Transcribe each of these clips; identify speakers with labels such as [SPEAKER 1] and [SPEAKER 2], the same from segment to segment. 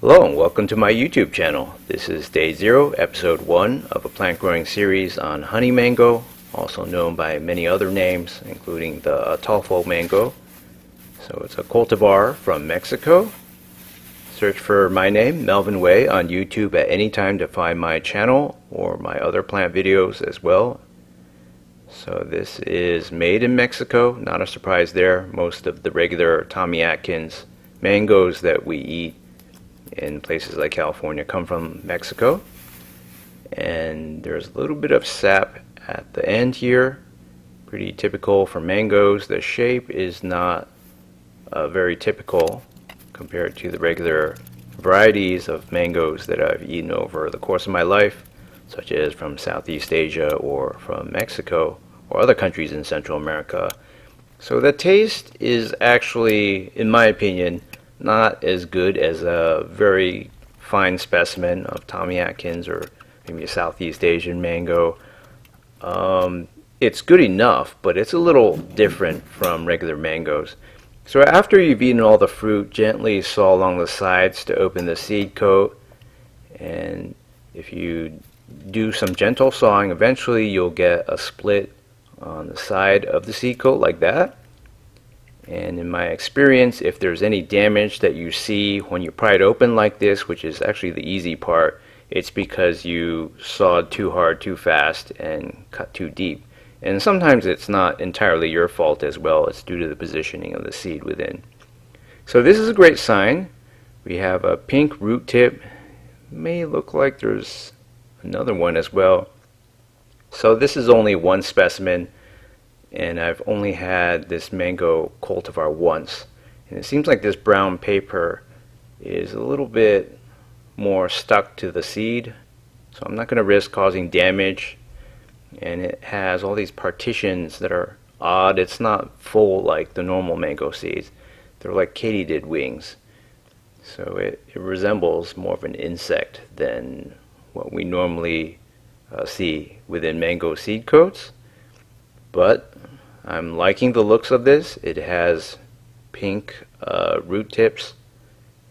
[SPEAKER 1] Hello and welcome to my YouTube channel. This is Day 0, Episode 1 of a plant growing series on honey mango, also known by many other names, including the Ataulfo mango. So it's a cultivar from Mexico. Search for my name, Melvin Way, on YouTube at any time to find my channel or my other plant videos as well. So this is made in Mexico, not a surprise there. Most of the regular Tommy Atkins mangoes that we eat in places like California come from Mexico. And there's a little bit of sap at the end here, pretty typical for mangoes. The shape is not very typical compared to the regular varieties of mangoes that I've eaten over the course of my life, such as from Southeast Asia or from Mexico or other countries in Central America. So the taste is actually, in my opinion, not as good as a very fine specimen of Tommy Atkins or maybe a Southeast Asian mango. It's good enough, but it's a little different from regular mangoes. So after you've eaten all the fruit, gently saw along the sides to open the seed coat, and if you do some gentle sawing, eventually you'll get a split on the side of the seed coat like that. And in my experience, if there's any damage that you see when you pry it open like this, which is actually the easy part, it's because you sawed too hard, too fast, and cut too deep. And sometimes it's not entirely your fault as well. It's due to the positioning of the seed within. So this is a great sign. We have a pink root tip. May look like there's another one as well. So this is only one specimen, and I've only had this mango cultivar once. And it seems like this brown paper is a little bit more stuck to the seed, so I'm not going to risk causing damage. And it has all these partitions that are odd. It's not full like the normal mango seeds. They're like katydid wings. So it resembles more of an insect than what we normally see within mango seed coats. But I'm liking the looks of this. It has pink root tips.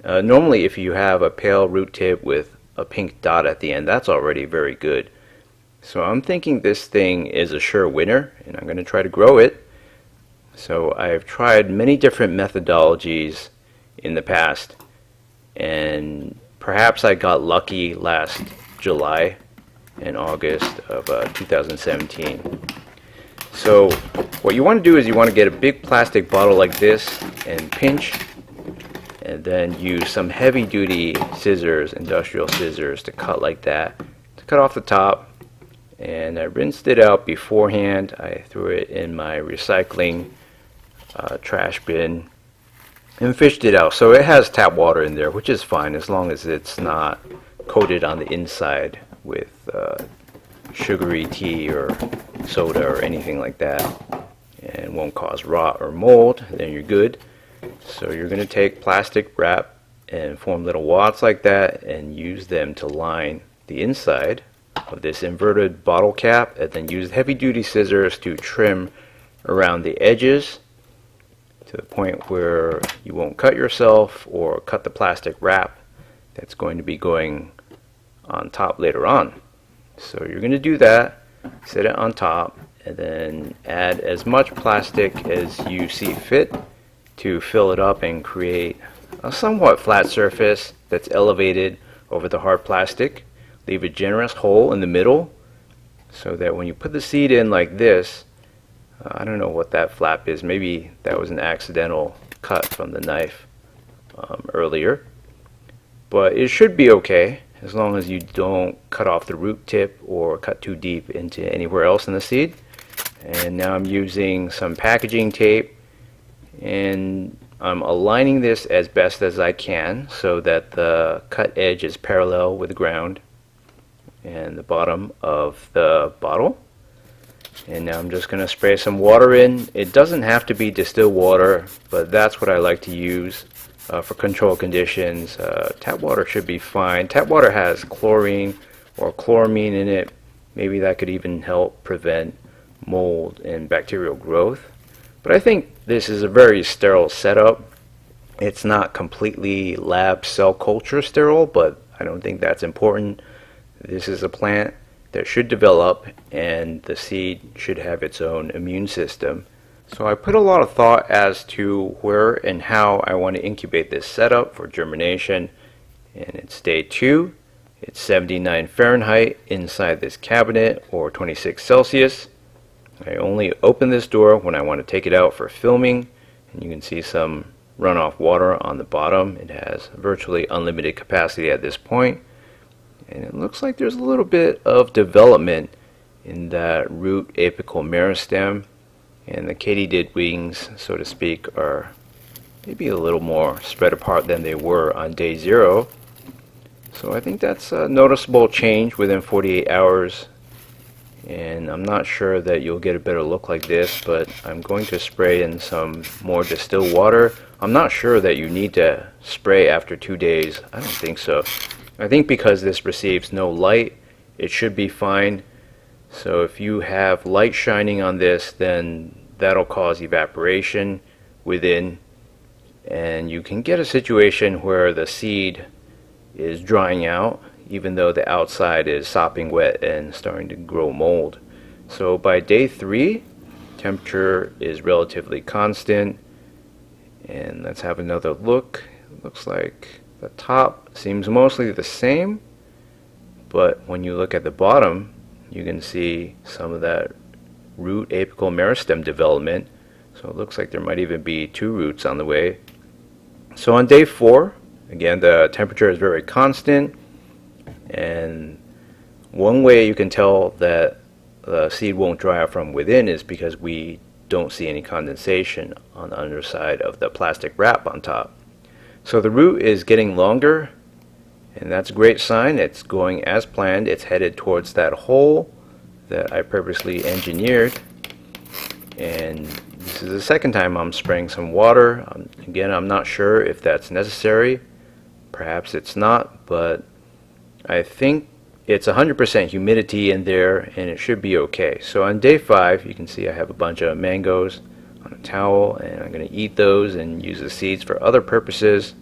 [SPEAKER 1] Normally if you have a pale root tip with a pink dot at the end, that's already very good. So I'm thinking this thing is a sure winner, and I'm going to try to grow it. So I've tried many different methodologies in the past, and perhaps I got lucky last July and August of 2017. So what you want to do is you want to get a big plastic bottle like this and pinch, and then use some heavy-duty scissors, industrial scissors, to cut like that, to cut off the top. And I rinsed it out beforehand. I threw it in my recycling trash bin and fished it out. So it has tap water in there, which is fine as long as it's not coated on the inside with sugary tea or soda or anything like that, and won't cause rot or mold. Then you're good. So you're going to take plastic wrap and form little wads like that and use them to line the inside of this inverted bottle cap, and then use heavy-duty scissors to trim around the edges to the point where you won't cut yourself or cut the plastic wrap that's going to be going on top later on. So you're going to do that, set it on top, and then add as much plastic as you see fit to fill it up and create a somewhat flat surface that's elevated over the hard plastic. Leave a generous hole in the middle so that when you put the seed in like this, I don't know what that flap is, maybe that was an accidental cut from the knife earlier, but it should be okay as long as you don't cut off the root tip or cut too deep into anywhere else in the seed. And now I'm using some packaging tape, and I'm aligning this as best as I can so that the cut edge is parallel with the ground and the bottom of the bottle. And now I'm just going to spray some water in. It doesn't have to be distilled water, but that's what I like to use for control conditions. Tap water should be fine. Tap water has chlorine or chloramine in it. Maybe that could even help prevent mold and bacterial growth. But I think this is a very sterile setup. It's not completely lab cell culture sterile, but I don't think that's important. This is a plant that should develop, and the seed should have its own immune system. So I put a lot of thought as to where and how I want to incubate this setup for germination. And it's day 2. It's 79 Fahrenheit inside this cabinet, or 26 Celsius. I only open this door when I want to take it out for filming, and you can see some runoff water on the bottom. It has virtually unlimited capacity at this point. And it looks like there's a little bit of development in that root apical meristem, and the katydid wings, so to speak, are maybe a little more spread apart than they were on day 0. So I think that's a noticeable change within 48 hours, and I'm not sure that you'll get a better look like this, but I'm going to spray in some more distilled water. I'm not sure that you need to spray after 2 days. I don't think so. I think because this receives no light, it should be fine. So if you have light shining on this, then that'll cause evaporation within, and you can get a situation where the seed is drying out even though the outside is sopping wet and starting to grow mold. So by day 3, temperature is relatively constant, and let's have another look. It looks like the top seems mostly the same, but when you look at the bottom, you can see some of that root apical meristem development. So it looks like there might even be 2 roots on the way. So on day 4, again, the temperature is very constant, and one way you can tell that the seed won't dry out from within is because we don't see any condensation on the underside of the plastic wrap on top. So the root is getting longer, and that's a great sign. It's going as planned. It's headed towards that hole that I purposely engineered. And this is the second time I'm spraying some water. Again, I'm not sure if that's necessary. Perhaps it's not, but I think it's 100% humidity in there, and it should be okay. So on day 5, you can see I have a bunch of mangoes on a towel, and I'm going to eat those and use the seeds for other purposes.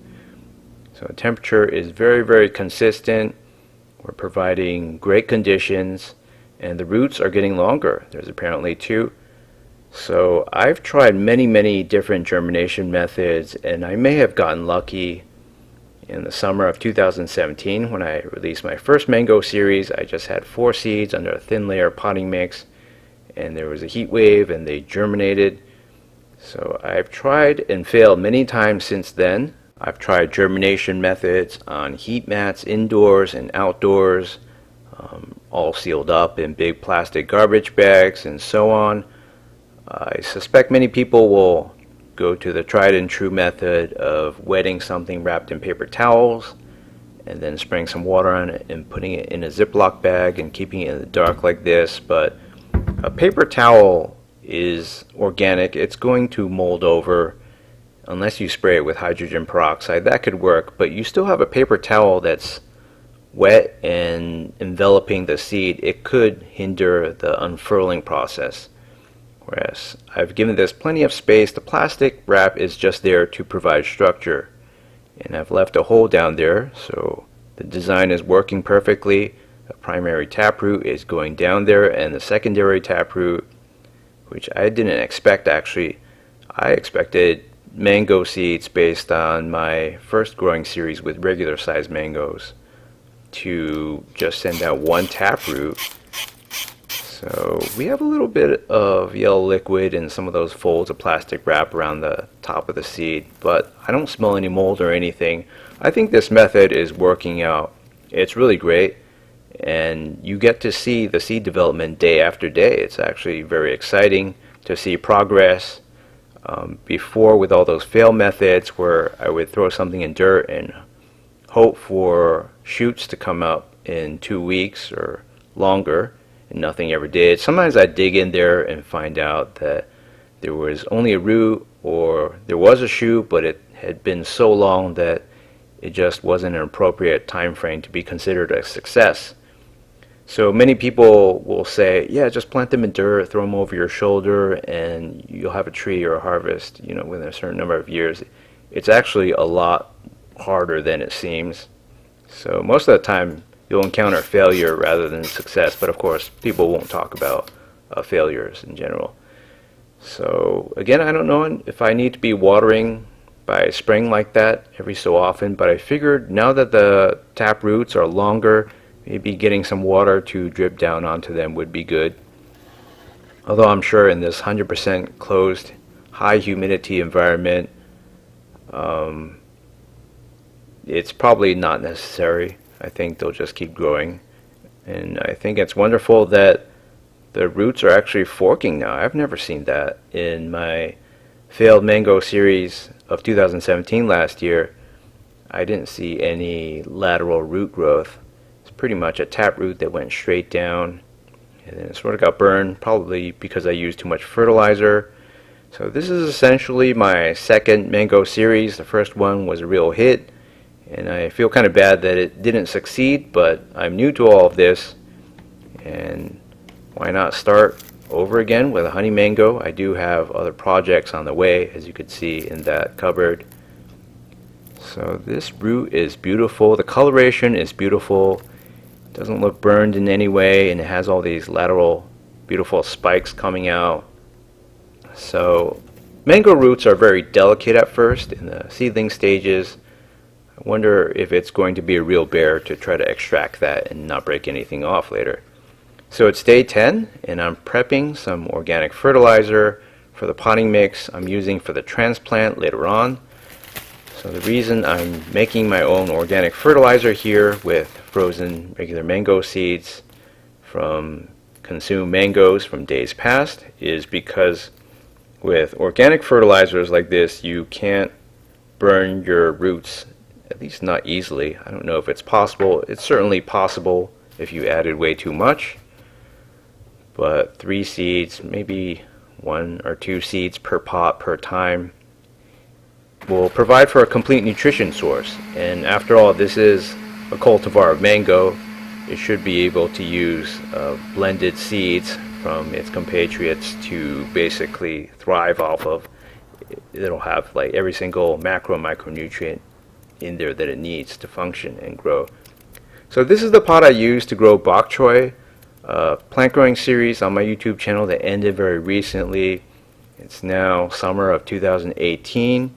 [SPEAKER 1] So the temperature is very, very consistent. We're providing great conditions, and the roots are getting longer. There's apparently 2. So I've tried many different germination methods, and I may have gotten lucky. In the summer of 2017, when I released my first mango series, I just had 4 seeds under a thin layer potting mix, and there was a heat wave and they germinated. So I've tried and failed many times since then. I've tried germination methods on heat mats indoors and outdoors, all sealed up in big plastic garbage bags and so on. I suspect many people will go to the tried and true method of wetting something wrapped in paper towels and then spraying some water on it and putting it in a Ziploc bag and keeping it in the dark like this. But a paper towel is organic. It's going to mold over unless you spray it with hydrogen peroxide. That could work, but you still have a paper towel that's wet and enveloping the seed. It could hinder the unfurling process. Whereas I've given this plenty of space. The plastic wrap is just there to provide structure, and I've left a hole down there, so the design is working perfectly. The primary taproot is going down there, and the secondary taproot, which I didn't expect actually. I expected mango seeds based on my first growing series with regular sized mangoes to just send out 1 taproot. So we have a little bit of yellow liquid in some of those folds of plastic wrap around the top of the seed, but I don't smell any mold or anything. I think this method is working out. It's really great, and you get to see the seed development day after day. It's actually very exciting to see progress. Before, with all those fail methods where I would throw something in dirt and hope for shoots to come up in 2 weeks or longer, and nothing ever did. Sometimes I dig in there and find out that there was only a root, or there was a shoot, but it had been so long that it just wasn't an appropriate time frame to be considered a success. So many people will say, yeah, just plant them in dirt, throw them over your shoulder, and you'll have a tree or a harvest, within a certain number of years. it's actually a lot harder than it seems. So most of the time you'll encounter failure rather than success, but of course people won't talk about failures in general. So again, I don't know if I need to be watering by spring like that every so often, but I figured now that the tap roots are longer, maybe getting some water to drip down onto them would be good. Although I'm sure in this 100% closed, high humidity environment, it's probably not necessary. I think they'll just keep growing. And I think it's wonderful that the roots are actually forking now. I've never seen that in my failed mango series of 2017 last year. I didn't see any lateral root growth. It's pretty much a tap root that went straight down, and then it sort of got burned, probably because I used too much fertilizer. So this is essentially my second mango series. The first one was a real hit, and I feel kind of bad that it didn't succeed, but I'm new to all of this, and why not start over again with a honey mango? I do have other projects on the way, as you could see in that cupboard. So this root is beautiful. The coloration is beautiful. It doesn't look burned in any way, and it has all these lateral beautiful spikes coming out. So mango roots are very delicate at first in the seedling stages. I wonder if it's going to be a real bear to try to extract that and not break anything off later. So it's day 10, and I'm prepping some organic fertilizer for the potting mix I'm using for the transplant later on. So the reason I'm making my own organic fertilizer here with frozen regular mango seeds from consumed mangoes from days past is because with organic fertilizers like this, you can't burn your roots, at least not easily. I don't know if it's possible. It's certainly possible if you added way too much. But 3 seeds, maybe 1 or 2 seeds per pot per time, will provide for a complete nutrition source. And after all, this is a cultivar of mango. It should be able to use blended seeds from its compatriots to basically thrive off of. It'll have like every single macro and micronutrient in there that it needs to function and grow. So this is the pot I used to grow bok choy. Plant growing series on my YouTube channel that ended very recently. It's now summer of 2018.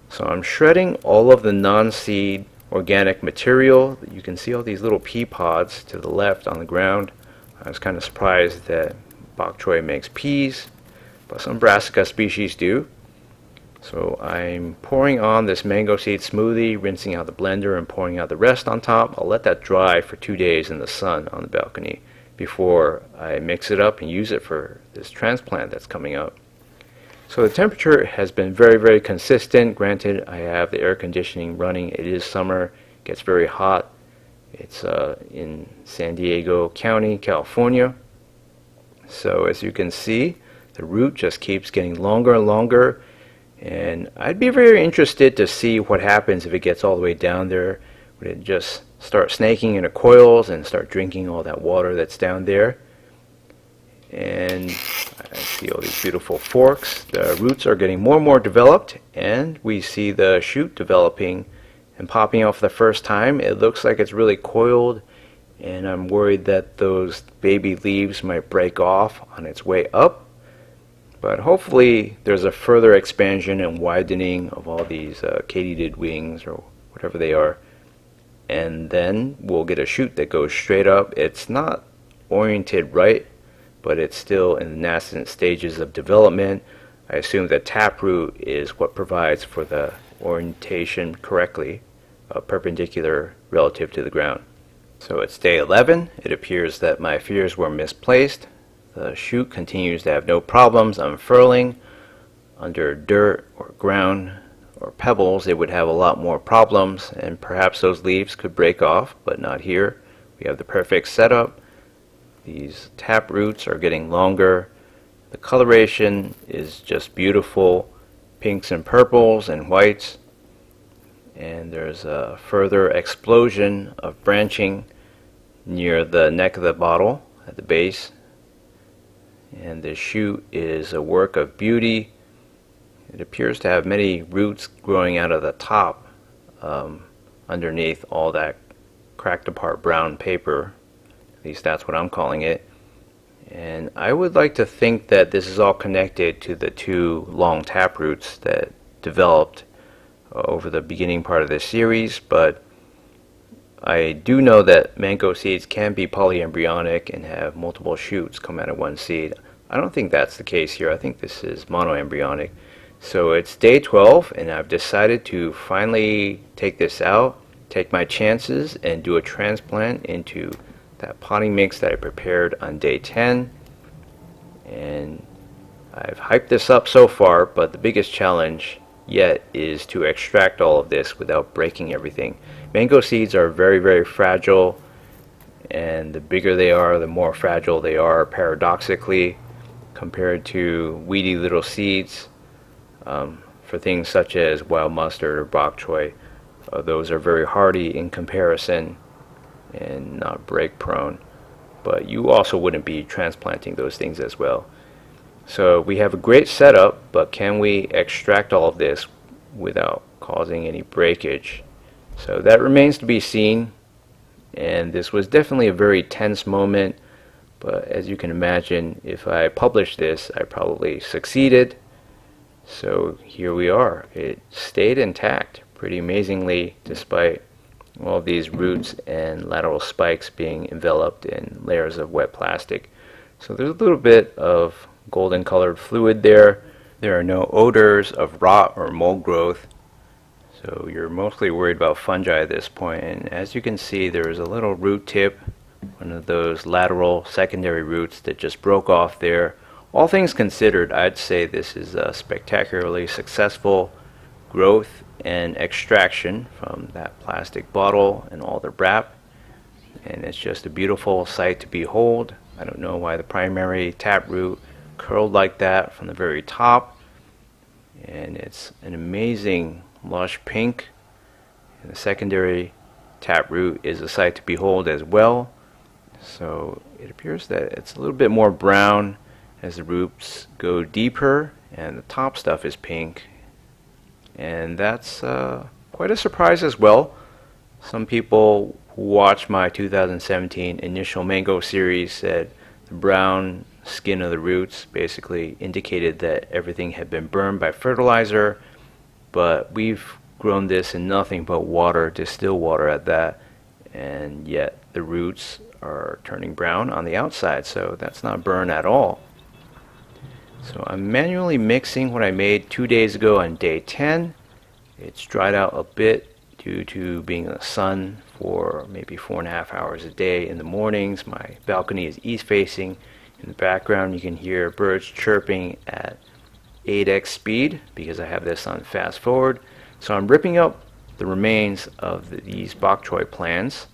[SPEAKER 1] So I'm shredding all of the non-seed organic material. You can see all these little pea pods to the left on the ground. I was kind of surprised that bok choy makes peas, but some brassica species do. So I'm pouring on this mango seed smoothie, rinsing out the blender and pouring out the rest on top. I'll let that dry for 2 days in the sun on the balcony before I mix it up and use it for this transplant that's coming up. So the temperature has been very, very consistent. Granted, I have the air conditioning running. It is summer. It gets very hot. It's in San Diego County, California. So as you can see, the root just keeps getting longer and longer. And I'd be very interested to see what happens if it gets all the way down there. Would it just start snaking into coils and start drinking all that water that's down there? And I see all these beautiful forks. The roots are getting more and more developed, and we see the shoot developing and popping off the first time. It looks like it's really coiled, and I'm worried that those baby leaves might break off on its way up. But hopefully there's a further expansion and widening of all these katydid wings or whatever they are. And then we'll get a shoot that goes straight up. It's not oriented right, but it's still in the nascent stages of development. I assume the taproot is what provides for the orientation correctly, perpendicular relative to the ground. So it's day 11. It appears that my fears were misplaced. The shoot continues to have no problems unfurling. Under dirt or ground or pebbles, it would have a lot more problems, and perhaps those leaves could break off, but not here. We have the perfect setup. These tap roots are getting longer. The coloration is just beautiful, pinks and purples and whites. And there's a further explosion of branching near the neck of the bottle at the base. And the shoot is a work of beauty. It appears to have many roots growing out of the top underneath all that cracked apart brown paper. At least that's what I'm calling it. And I would like to think that this is all connected to the two long tap roots that developed over the beginning part of this series, but I do know that mango seeds can be polyembryonic and have multiple shoots come out of one seed. I don't think that's the case here. I think this is monoembryonic. So it's day 12 and I've decided to finally take this out, take my chances, and do a transplant into that potting mix that I prepared on day 10. And I've hyped this up so far, but the biggest challenge yet is to extract all of this without breaking everything. Mango seeds are very, very fragile, and the bigger they are, the more fragile they are, paradoxically, compared to weedy little seeds. For things such as wild mustard or bok choy, those are very hardy in comparison and not break prone, but you also wouldn't be transplanting those things as well. So we have a great setup, but can we extract all of this without causing any breakage? So that remains to be seen, and this was definitely a very tense moment, but as you can imagine, if I published this, I probably succeeded. So here we are. It stayed intact pretty amazingly despite all these roots and lateral spikes being enveloped in layers of wet plastic. So there's a little bit of golden colored fluid there. There are no odors of rot or mold growth. So you're mostly worried about fungi at this point. And as you can see, there is a little root tip, one of those lateral secondary roots that just broke off there. All things considered, I'd say this is a spectacularly successful growth and extraction from that plastic bottle and all the wrap. And it's just a beautiful sight to behold. I don't know why the primary taproot curled like that from the very top. And it's an amazing lush pink. And the secondary taproot is a sight to behold as well. So it appears that it's a little bit more brown as the roots go deeper, and the top stuff is pink. And that's quite a surprise as well. Some people who watched my 2017 initial mango series said the brown skin of the roots basically indicated that everything had been burned by fertilizer, but we've grown this in nothing but water, distilled water at that, and yet the roots are turning brown on the outside, so that's not burn at all. So I'm manually mixing what I made 2 days ago on day 10. It's dried out a bit due to being in the sun for maybe 4.5 hours a day in the mornings. My balcony is east facing. In the background you can hear birds chirping at 8x speed because I have this on fast forward. So I'm ripping up the remains of these bok choy plants,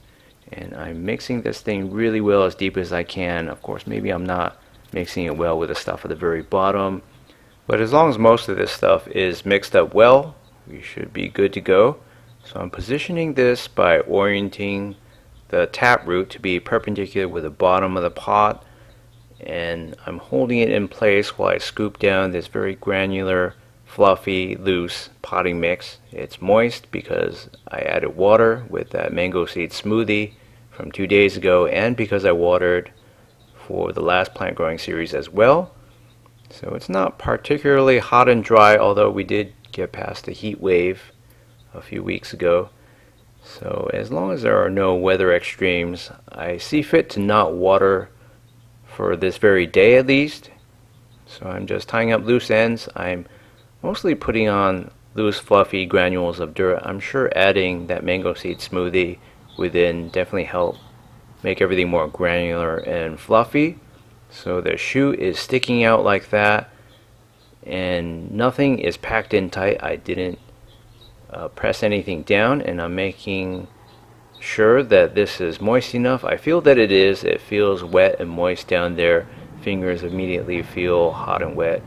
[SPEAKER 1] and I'm mixing this thing really well, as deep as I can. Of course, maybe I'm not mixing it well with the stuff at the very bottom, but as long as most of this stuff is mixed up well, we should be good to go. So I'm positioning this by orienting the taproot to be perpendicular with the bottom of the pot, and I'm holding it in place while I scoop down this very granular, fluffy, loose potting mix. It's moist because I added water with that mango seed smoothie from 2 days ago, and because I watered for the last plant growing series as well. So it's not particularly hot and dry, although we did get past the heat wave a few weeks ago. So as long as there are no weather extremes, I see fit to not water for this very day at least. So I'm just tying up loose ends. I'm mostly putting on loose fluffy granules of dirt. I'm sure adding that mango seed smoothie within definitely help make everything more granular and fluffy. So the shoot is sticking out like that, and nothing is packed in tight. I didn't press anything down, and I'm making sure that this is moist enough. I feel that it is. It feels wet and moist down there. Fingers immediately feel hot and wet,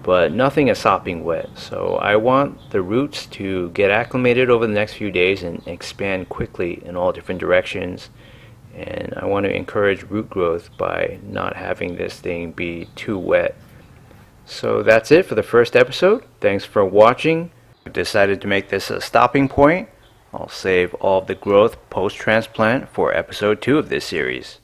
[SPEAKER 1] but nothing is sopping wet. So I want the roots to get acclimated over the next few days and expand quickly in all different directions. And I want to encourage root growth by not having this thing be too wet. So that's it for the first episode. Thanks for watching. I've decided to make this a stopping point. I'll save all of the growth post-transplant for episode 2 of this series.